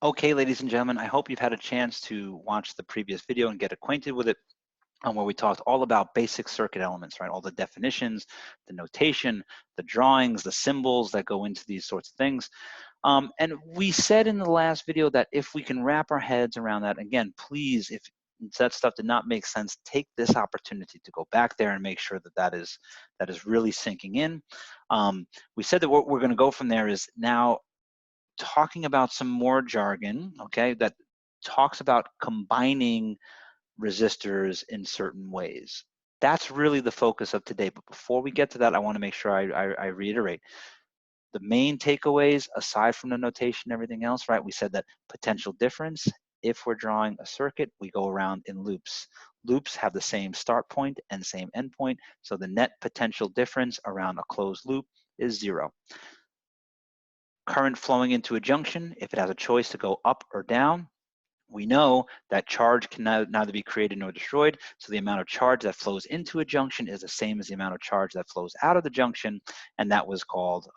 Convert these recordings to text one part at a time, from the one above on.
Okay, ladies and gentlemen, I hope you've had a chance to watch the previous video and get acquainted with it, where we talked all about basic circuit elements, right? All the definitions, the notation, the drawings, the symbols that go into these sorts of things. And we said in the last video that if we can wrap our heads around that, again, please, if that stuff did not make sense, take this opportunity to go back there and make sure that that is really sinking in. We said that what we're going to go from there is now talking about some more jargon, okay, that talks about combining resistors in certain ways. That's really the focus of today. But before we get to that, I want to make sure I reiterate the main takeaways, aside from the notation and everything else, right? We said that potential difference, if we're drawing a circuit, we go around in loops. Loops have the same start point and same end point, so the net potential difference around a closed loop is 0. Current flowing into a junction, if it has a choice to go up or down, we know that charge can neither be created nor destroyed, so the amount of charge that flows into a junction is the same as the amount of charge that flows out of the junction, and that was called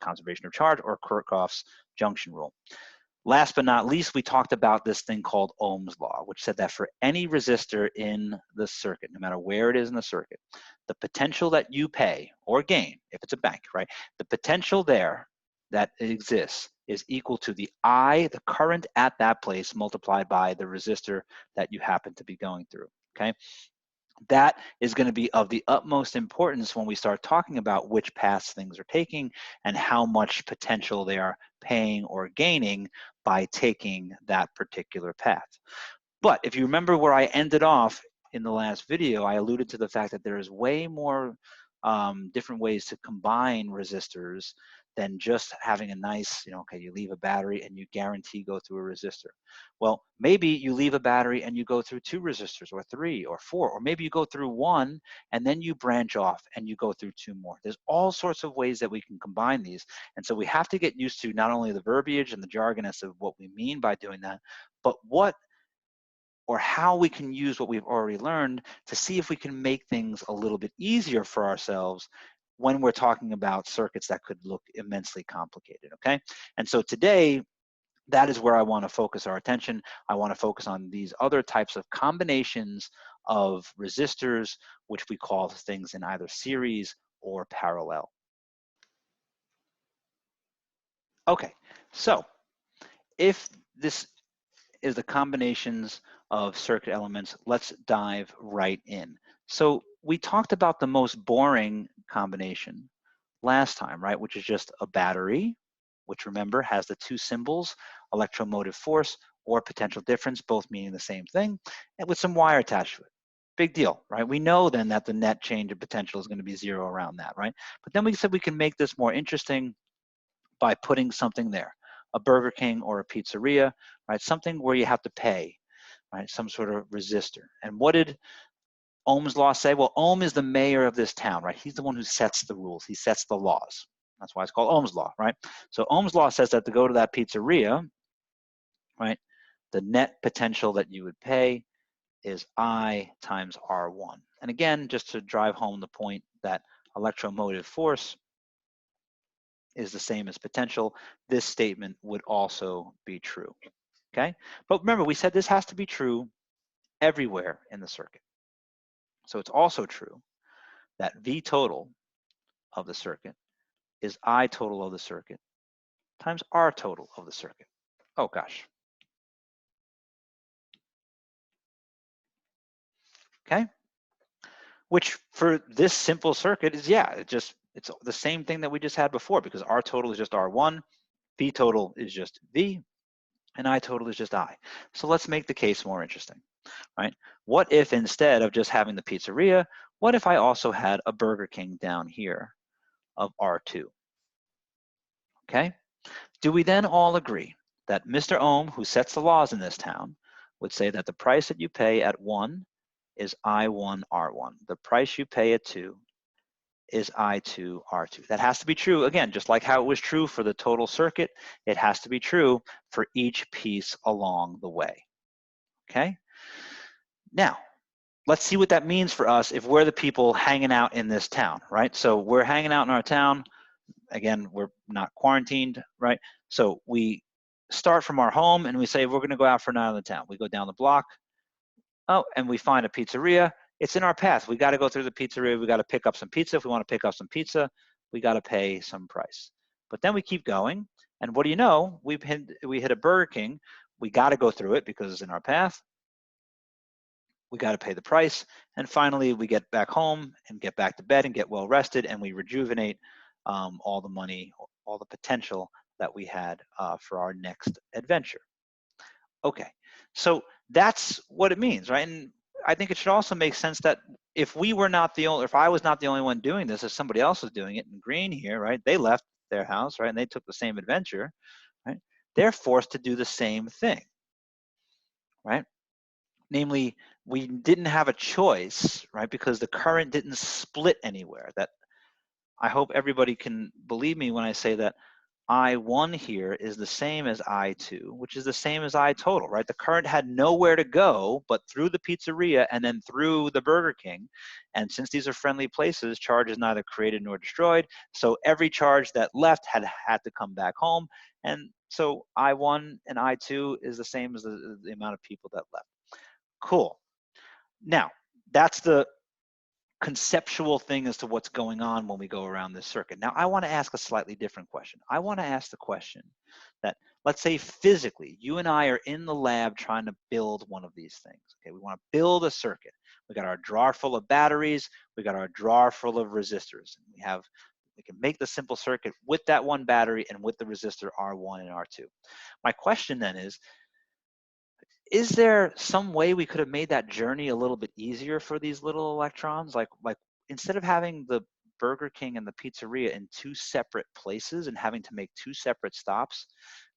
conservation of charge, or Kirchhoff's junction rule. Last but not least, we talked about this thing called Ohm's law, which said that for any resistor in the circuit, no matter where it is in the circuit, the potential that you pay or gain, if it's a bank, right, the potential there that exists is equal to the current at that place, multiplied by the resistor that you happen to be going through, okay? That is going to be of the utmost importance when we start talking about which paths things are taking and how much potential they are paying or gaining by taking that particular path. But if you remember where I ended off in the last video, I alluded to the fact that there is way more different ways to combine resistors than just having a nice, okay, you leave a battery and you guarantee go through a resistor. Well, maybe you leave a battery and you go through 2 resistors or 3 or 4, or maybe you go through 1 and then you branch off and you go through 2 more. There's all sorts of ways that we can combine these. And so we have to get used to not only the verbiage and the jargon as to what we mean by doing that, but what or how we can use what we've already learned to see if we can make things a little bit easier for ourselves when we're talking about circuits that could look immensely complicated, okay? And so today, that is where I want to focus our attention. I want to focus on these other types of combinations of resistors, which we call things in either series or parallel. Okay, so if this is the combinations of circuit elements, let's dive right in. So we talked about the most boring combination last time, right? Which is just a battery, which remember has the 2 symbols, electromotive force or potential difference, both meaning the same thing, and with some wire attached to it. Big deal, right? We know then that the net change of potential is going to be 0 around that, right? But then we said we can make this more interesting by putting something there, a Burger King or a pizzeria, right? Something where you have to pay, right? Some sort of resistor. And what did Ohm's law say? Well, Ohm is the mayor of this town, right? He's the one who sets the rules. He sets the laws. That's why it's called Ohm's law, right? So Ohm's law says that to go to that pizzeria, right, the net potential that you would pay is I times R1. And again, just to drive home the point that electromotive force is the same as potential, this statement would also be true, okay? But remember, we said this has to be true everywhere in the circuit. So it's also true that V total of the circuit is I total of the circuit times R total of the circuit. Oh gosh. Okay? Which for this simple circuit is, yeah, it's the same thing that we just had before, because R total is just R1, V total is just V, and I total is just I. So let's make the case more interesting, right? What if instead of just having the pizzeria, what if I also had a Burger King down here of R2? Okay? Do we then all agree that Mr. Ohm, who sets the laws in this town, would say that the price that you pay at 1 is I1 R1. The price you pay at 2 is I2 R2. That has to be true, again, just like how it was true for the total circuit, it has to be true for each piece along the way, okay? Now, let's see what that means for us if we're the people hanging out in this town, right? So we're hanging out in our town. Again, we're not quarantined, right? So we start from our home and we say, we're gonna go out for a night on the town. We go down the block, oh, and we find a pizzeria. It's in our path. We gotta go through the pizzeria. We gotta pick up some pizza. If we wanna pick up some pizza, we gotta pay some price. But then we keep going, and what do you know? We hit a Burger King. We gotta go through it because it's in our path. We got to pay the price, and finally we get back home and get back to bed and get well rested, and we rejuvenate all the money, all the potential that we had for our next adventure. Okay, so that's what it means, right? And I think it should also make sense that if we were not the only, if I was not the only one doing this, if somebody else was doing it in green here, right? They left their house, right, and they took the same adventure, right? They're forced to do the same thing, right? Namely, we didn't have a choice, right? Because the current didn't split anywhere. That I hope everybody can believe me when I say that I1 here is the same as I2, which is the same as I total, right? The current had nowhere to go but through the pizzeria and then through the Burger King. And since these are friendly places, charge is neither created nor destroyed. So every charge that left had to come back home. And so I1 and I2 is the same as the amount of people that left. Cool. Now, that's the conceptual thing as to what's going on when we go around this circuit. Now, I want to ask a slightly different question. I want to ask the question that, let's say physically, you and I are in the lab trying to build one of these things. Okay, we want to build a circuit. We got our drawer full of batteries. We got our drawer full of resistors. We can make the simple circuit with that one battery and with the resistor R1 and R2. My question then is there some way we could have made that journey a little bit easier for these little electrons? Like instead of having the Burger King and the pizzeria in two separate places and having to make two separate stops,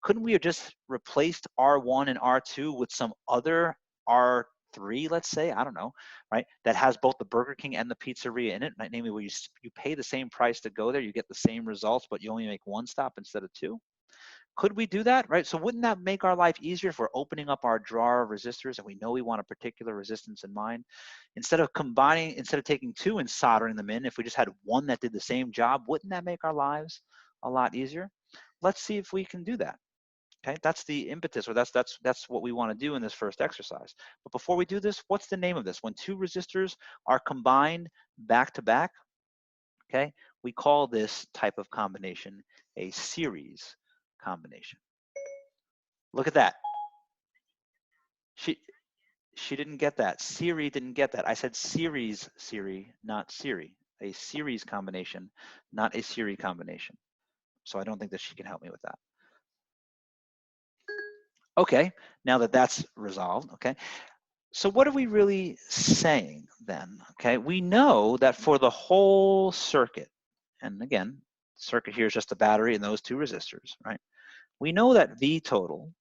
couldn't we have just replaced R1 and R2 with some other R3, let's say, I don't know, right? That has both the Burger King and the pizzeria in it, right? Namely, where you pay the same price to go there, you get the same results, but you only make one stop instead of two. Could we do that, right? So wouldn't that make our life easier if we're opening up our drawer of resistors and we know we want a particular resistance in mind? Instead of taking two and soldering them in, if we just had one that did the same job, wouldn't that make our lives a lot easier? Let's see if we can do that. Okay, that's the impetus, or that's what we want to do in this first exercise. But before we do this, what's the name of this? When two resistors are combined back to back, okay, we call this type of combination a series combination. Look at that. She didn't get that. Siri didn't get that. I said series, Siri, not Siri. A series combination, not a Siri combination. So I don't think that she can help me with that. Okay, now that that's resolved, okay. So what are we really saying then? Okay, we know that for the whole circuit, and again, circuit here is just a battery and those two resistors, right? We know that V total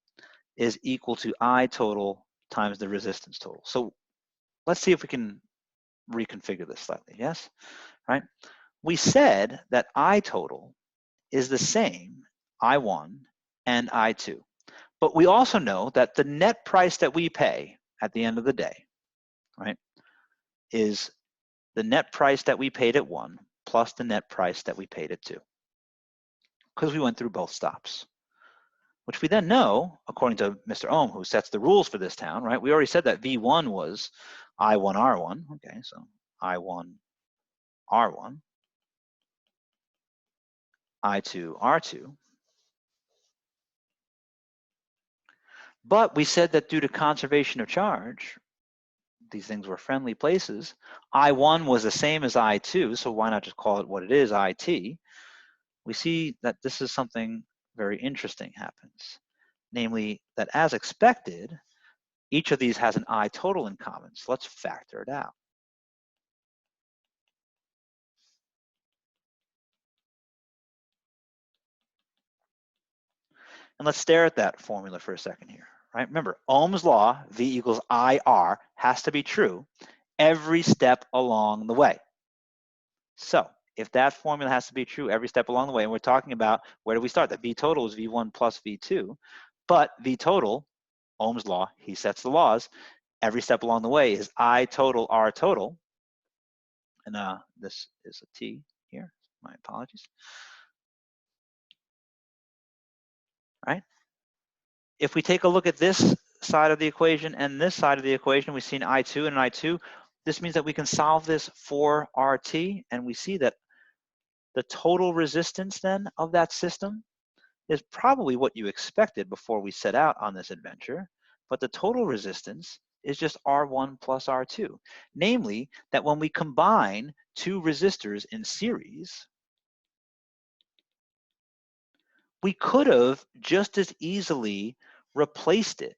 is equal to I total times the resistance total. So let's see if we can reconfigure this slightly, yes? Right? We said that I total is the same I1 and I2. But we also know that the net price that we pay at the end of the day, right, is the net price that we paid at 1 plus the net price that we paid at 2, because we went through both stops, which we then know, according to Mr. Ohm, who sets the rules for this town, right? We already said that V1 was I1 R1. Okay, so I1 R1, I2 R2. But we said that due to conservation of charge, these things were friendly places. I1 was the same as I2, so why not just call it what it is, IT? We see that this is something very interesting happens, namely that as expected, each of these has an I total in common. So let's factor it out. And let's stare at that formula for a second here, right? Remember, Ohm's law, V equals IR, has to be true every step along the way. So if that formula has to be true every step along the way, and we're talking about where do we start? That V total is V1 plus V2, but V total, Ohm's law, he sets the laws, every step along the way is I total R total. And this is a T here, my apologies. Right? if we take a look at this side of the equation and this side of the equation, we see an I2 and an I2. This means that we can solve this for RT, and we see that the total resistance then of that system is probably what you expected before we set out on this adventure, but the total resistance is just R1 plus R2. Namely, that when we combine two resistors in series, we could have just as easily replaced it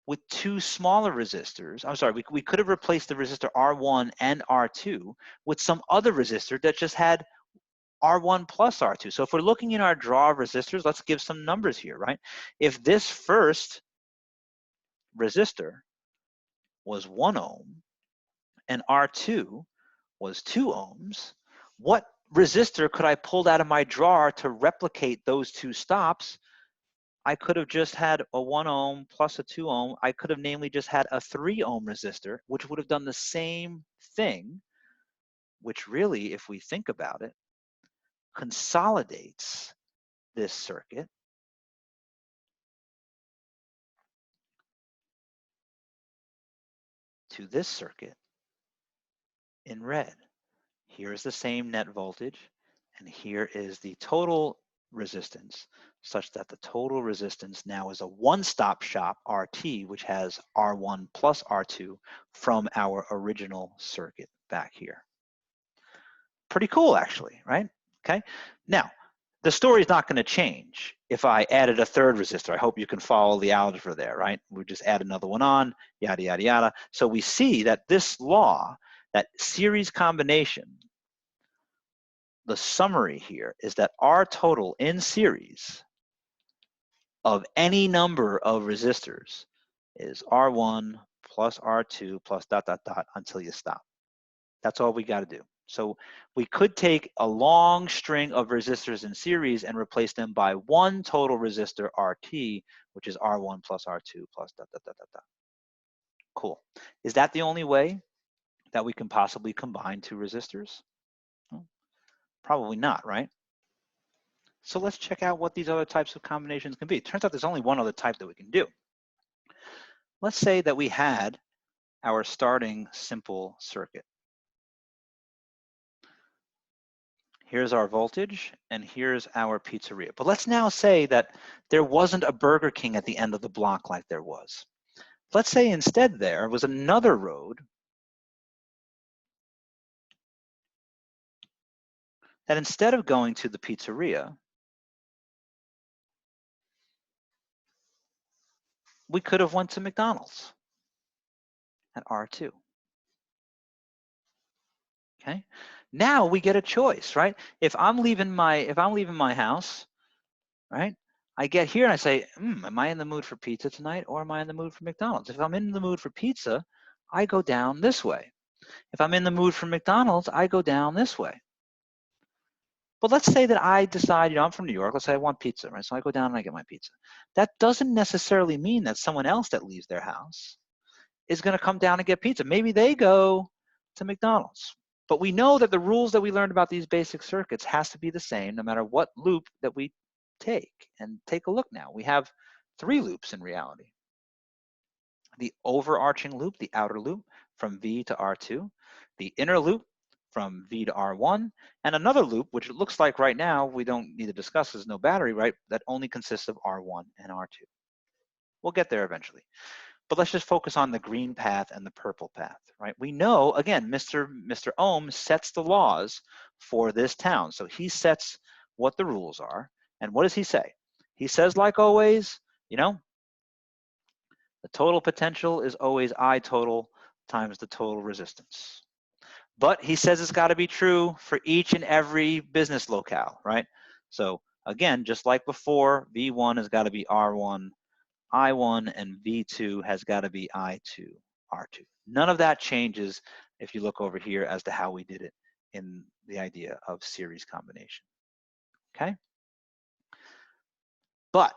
with two smaller resistors. I'm sorry, we could have replaced the resistor R1 and R2 with some other resistor that just had R1 plus R2. So if we're looking in our draw of resistors, let's give some numbers here, right? If this first resistor was 1 ohm and R2 was 2 ohms, what resistor could I pull out of my drawer to replicate those two stops? I could have just had a 1 ohm plus a 2 ohm. I could have namely just had a 3 ohm resistor, which would have done the same thing, which really, if we think about it, consolidates this circuit to this circuit in red. Here's the same net voltage, and here is the total resistance, such that the total resistance now is a one-stop shop RT, which has R1 plus R2 from our original circuit back here. Pretty cool, actually, right? Okay. Now, the story's not going to change if I added a third resistor. I hope you can follow the algebra there, right? We just add another one on, yada, yada, yada. So we see that this law, that series combination, the summary here is that our total in series of any number of resistors is R1 plus R2 plus dot, dot, dot until you stop. That's all we got to do. So we could take a long string of resistors in series and replace them by one total resistor RT, which is R1 plus R2 plus dot, dot, dot, dot, dot. Cool. Is that the only way that we can possibly combine two resistors? Well, probably not, right? So let's check out what these other types of combinations can be. It turns out there's only one other type that we can do. Let's say that we had our starting simple circuit. Here's our voltage, and here's our pizzeria. But let's now say that there wasn't a Burger King at the end of the block like there was. Let's say instead there was another road that instead of going to the pizzeria, we could have went to McDonald's at R2. Okay. Now we get a choice, right? If I'm leaving my house, right? I get here and I say, am I in the mood for pizza tonight, or am I in the mood for McDonald's? If I'm in the mood for pizza, I go down this way. If I'm in the mood for McDonald's, I go down this way. But let's say that I decide, I'm from New York, let's say I want pizza, right? So I go down and I get my pizza. That doesn't necessarily mean that someone else that leaves their house is going to come down and get pizza. Maybe they go to McDonald's. But we know that the rules that we learned about these basic circuits has to be the same no matter what loop that we take. And take a look now. We have 3 loops in reality. The overarching loop, the outer loop, from V to R2, the inner loop from V to R1, and another loop, which it looks like right now, we don't need to discuss, there's no battery, right? That only consists of R1 and R2. We'll get there eventually. But let's just focus on the green path and the purple path, right? We know, again, Mr. Ohm sets the laws for this town. So he sets what the rules are. And what does he say? He says, like always, the total potential is always I total times the total resistance. But he says it's got to be true for each and every business locale, right? So again, just like before, V1 has got to be R1, I1, and V2 has got to be I2, R2. None of that changes if you look over here as to how we did it in the idea of series combination, okay? But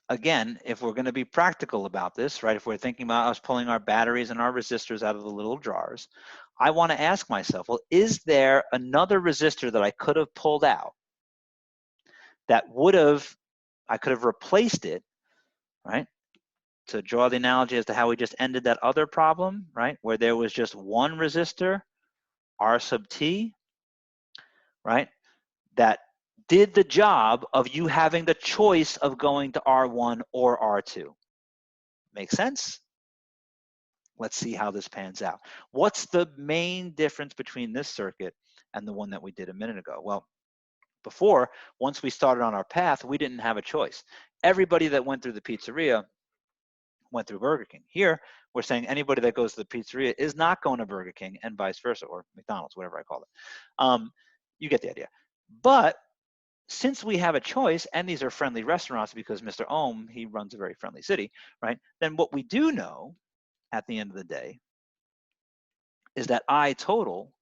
again, if we're going to be practical about this, right, if we're thinking about us pulling our batteries and our resistors out of the little jars, I want to ask myself, well, is there another resistor that I could have pulled out that I could have replaced it, right, to draw the analogy as to how we just ended that other problem, right? Where there was just one resistor, R sub T, right? That did the job of you having the choice of going to R1 or R2. Make sense? Let's see how this pans out. What's the main difference between this circuit and the one that we did a minute ago? Well, before, once we started on our path, we didn't have a choice. Everybody that went through the pizzeria went through Burger King. Here, we're saying anybody that goes to the pizzeria is not going to Burger King and vice versa, or McDonald's, whatever I call it. You get the idea. But since we have a choice, and these are friendly restaurants because Mr. Ohm, he runs a very friendly city, right? Then what we do know at the end of the day is that I total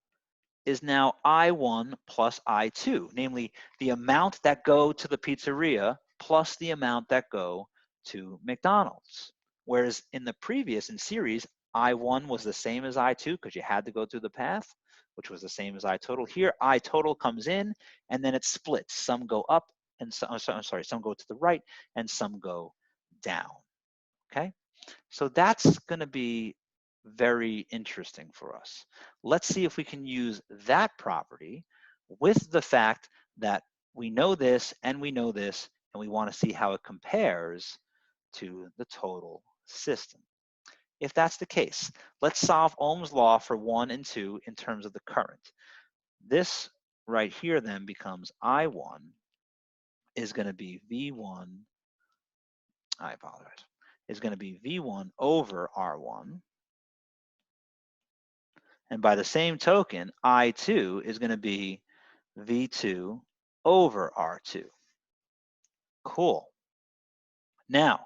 is now I1 plus I2, namely the amount that go to the pizzeria plus the amount that go to McDonald's. Whereas in the previous, in series, I1 was the same as I2 because you had to go through the path, which was the same as I total. Here, I total comes in and then it splits. Some go up and some go to the right and some go down, okay? So that's gonna be very interesting for us. Let's see if we can use that property with the fact that we know this and we know this, and we want to see how it compares to the total system. If that's the case, let's solve Ohm's law for 1 and 2 in terms of the current. This right here then becomes I1 is going to be V1, I apologize, is going to be V1 over R1. And by the same token, I2 is going to be V2 over R2. Cool. Now,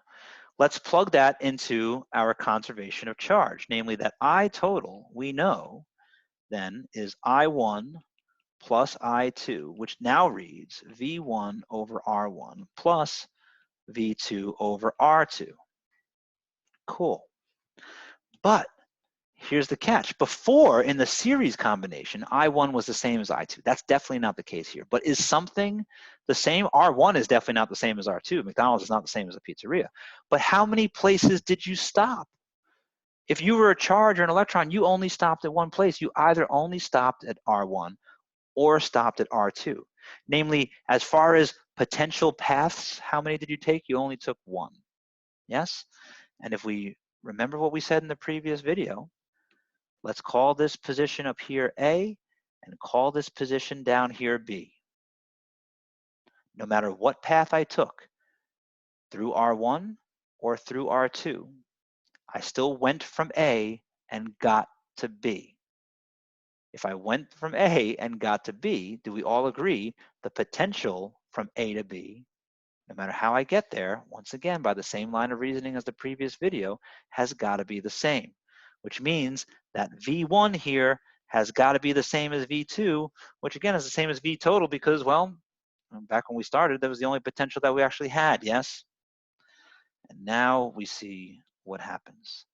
let's plug that into our conservation of charge, namely that I total, we know, then is I1 plus I2, which now reads V1 over R1 plus V2 over R2. Cool. But here's the catch. Before, in the series combination, I1 was the same as I2. That's definitely not the case here. But is something the same? R1 is definitely not the same as R2. McDonald's is not the same as a pizzeria. But how many places did you stop? If you were a charge or an electron, you only stopped at one place. You either only stopped at R1 or stopped at R2. Namely, as far as potential paths, how many did you take? You only took one. Yes? And if we remember what we said in the previous video, let's call this position up here A and call this position down here B. No matter what path I took, through R1 or through R2, I still went from A and got to B. If I went from A and got to B, do we all agree the potential from A to B, no matter how I get there, once again, by the same line of reasoning as the previous video, has got to be the same, which means that V1 here has got to be the same as V2, which again is the same as V total because, well, back when we started, that was the only potential that we actually had, yes? And now we see what happens.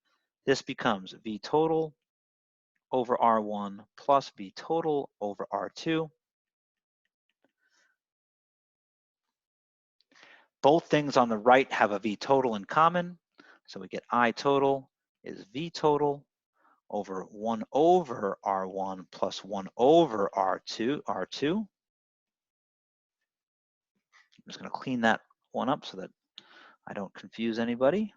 This becomes V total over R1 plus V total over R2. Both things on the right have a V total in common. So we get I total is V total over 1 over R1 plus 1 over R2. I'm just going to clean that one up so that I don't confuse anybody.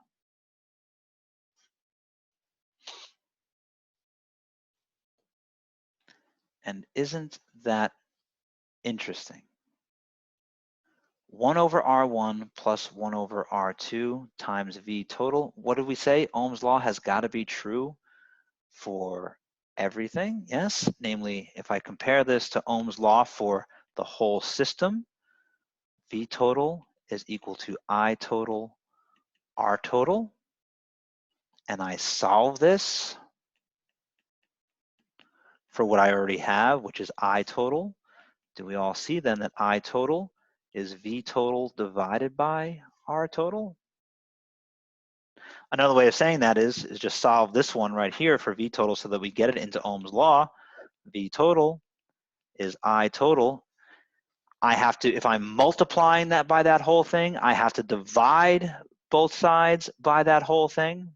And isn't that interesting? 1 over R1 plus 1 over R2 times V total. What did we say? Ohm's law has got to be true for everything, yes? Namely, if I compare this to Ohm's law for the whole system, V total is equal to I total, R total. And I solve this for what I already have, which is I total. Do we all see then that I total is V total divided by R total? Another way of saying that is just solve this one right here for V total so that we get it into Ohm's law. V total is I total. I have to, if I'm multiplying that by that whole thing, I have to divide both sides by that whole thing,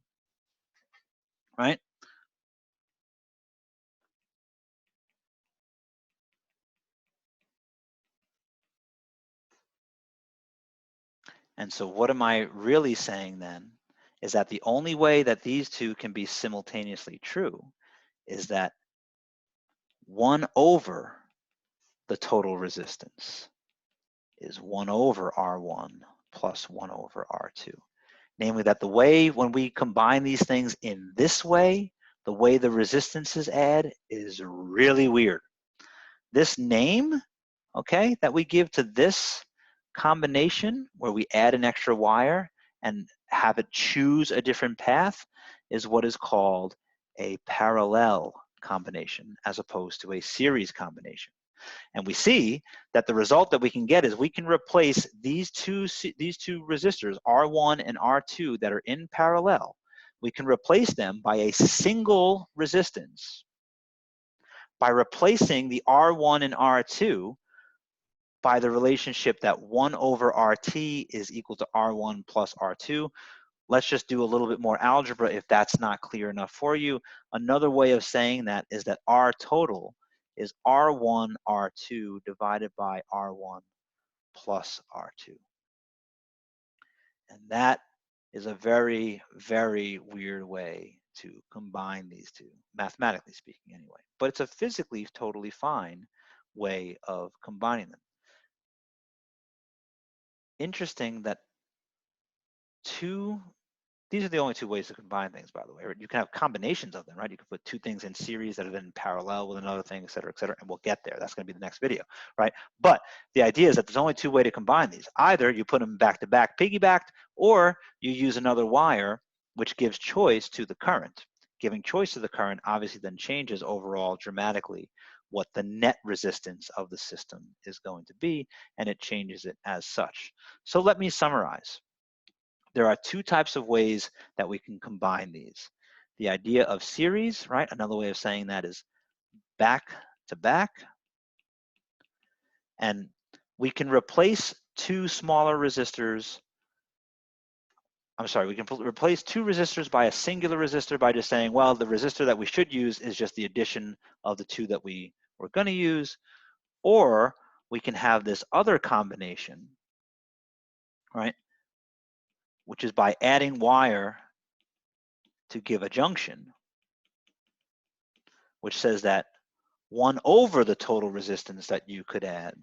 right? And so what am I really saying then is that the only way that these two can be simultaneously true is that 1 over the total resistance is 1 over R1 plus 1 over R2. Namely that the way when we combine these things in this way, the way the resistances add is really weird. This name, okay, that we give to this combination where we add an extra wire and have it choose a different path is what is called a parallel combination as opposed to a series combination. And we see that the result that we can get is we can replace these two resistors, R1 and R2, that are in parallel. We can replace them by a single resistance. By replacing the R1 and R2 by the relationship that 1 over RT is equal to R1 plus R2. Let's just do a little bit more algebra if that's not clear enough for you. Another way of saying that is that R total is R1, R2 divided by R1 plus R2. And that is a very, very weird way to combine these two, mathematically speaking anyway. But it's a physically totally fine way of combining them. Interesting that these are the only two ways to combine things, by the way. You can have combinations of them, right? You can put two things in series that are then parallel with another thing, et cetera, and we'll get there. That's going to be the next video, right? But the idea is that there's only two ways to combine these. Either you put them back to back, piggybacked, or you use another wire, which gives choice to the current. Giving choice to the current obviously then changes overall dramatically what the net resistance of the system is going to be, and it changes it as such. So let me summarize. There are two types of ways that we can combine these. The idea of series, right? Another way of saying that is back to back. And we can replace two smaller resistors. I'm sorry, we can replace two resistors by a singular resistor by just saying, well, the resistor that we should use is just the addition of the two that we were going to use. Or we can have this other combination, right? Which is by adding wire to give a junction, which says that 1 over the total resistance that you could add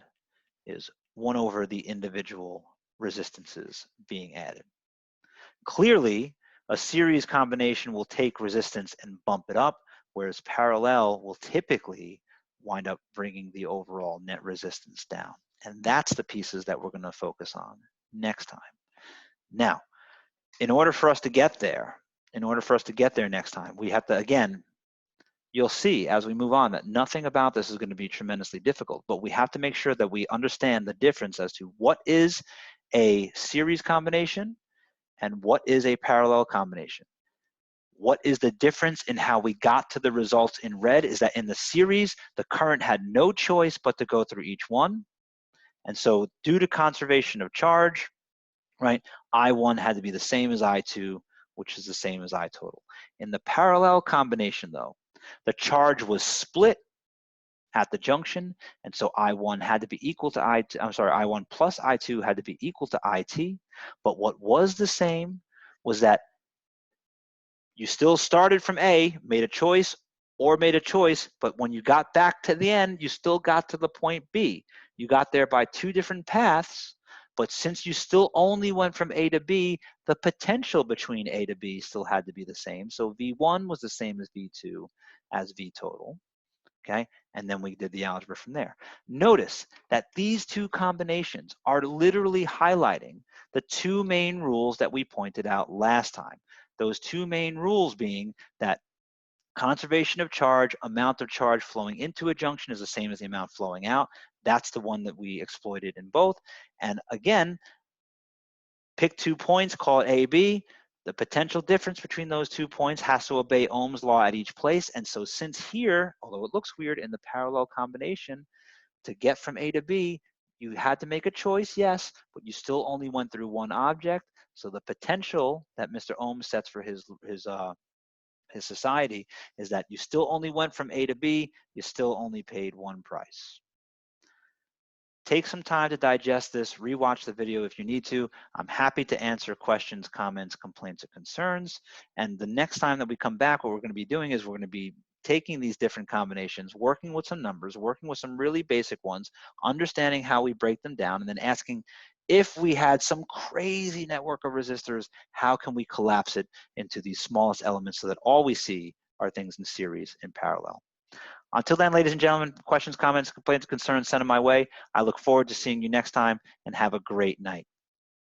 is 1 over the individual resistances being added. Clearly, a series combination will take resistance and bump it up, whereas parallel will typically wind up bringing the overall net resistance down. And that's the pieces that we're going to focus on next time. Now, in order for us to get there next time, we have to, again, you'll see as we move on that nothing about this is going to be tremendously difficult, but we have to make sure that we understand the difference as to what is a series combination and what is a parallel combination. What is the difference in how we got to the results in red is that in the series, the current had no choice but to go through each one. And so due to conservation of charge, right, I1 had to be the same as I2, which is the same as I total. In the parallel combination though, the charge was split at the junction, and so I1 had to be equal to I1 plus I2 had to be equal to IT, but what was the same was that you still started from A, made a choice, but when you got back to the end, you still got to the point B. You got there by two different paths, but since you still only went from A to B, the potential between A to B still had to be the same. So V1 was the same as V2 as V total, okay? And then we did the algebra from there. Notice that these two combinations are literally highlighting the two main rules that we pointed out last time. Those two main rules being that conservation of charge, amount of charge flowing into a junction is the same as the amount flowing out. That's the one that we exploited in both. And again, pick 2 points, call it A, B. The potential difference between those 2 points has to obey Ohm's law at each place. And so since here, although it looks weird in the parallel combination, to get from A to B, you had to make a choice, yes, but you still only went through one object. So the potential that Mr. Ohm sets for his society is that you still only went from A to B, you still only paid one price. Take some time to digest this, rewatch the video if you need to. I'm happy to answer questions, comments, complaints, or concerns. And the next time that we come back, what we're going to be doing is we're going to be taking these different combinations, working with some numbers, working with some really basic ones, understanding how we break them down, and then asking, if we had some crazy network of resistors, how can we collapse it into these smallest elements so that all we see are things in series in parallel. Until then, ladies and gentlemen, questions, comments, complaints, concerns, send them my way. I look forward to seeing you next time, and have a great night.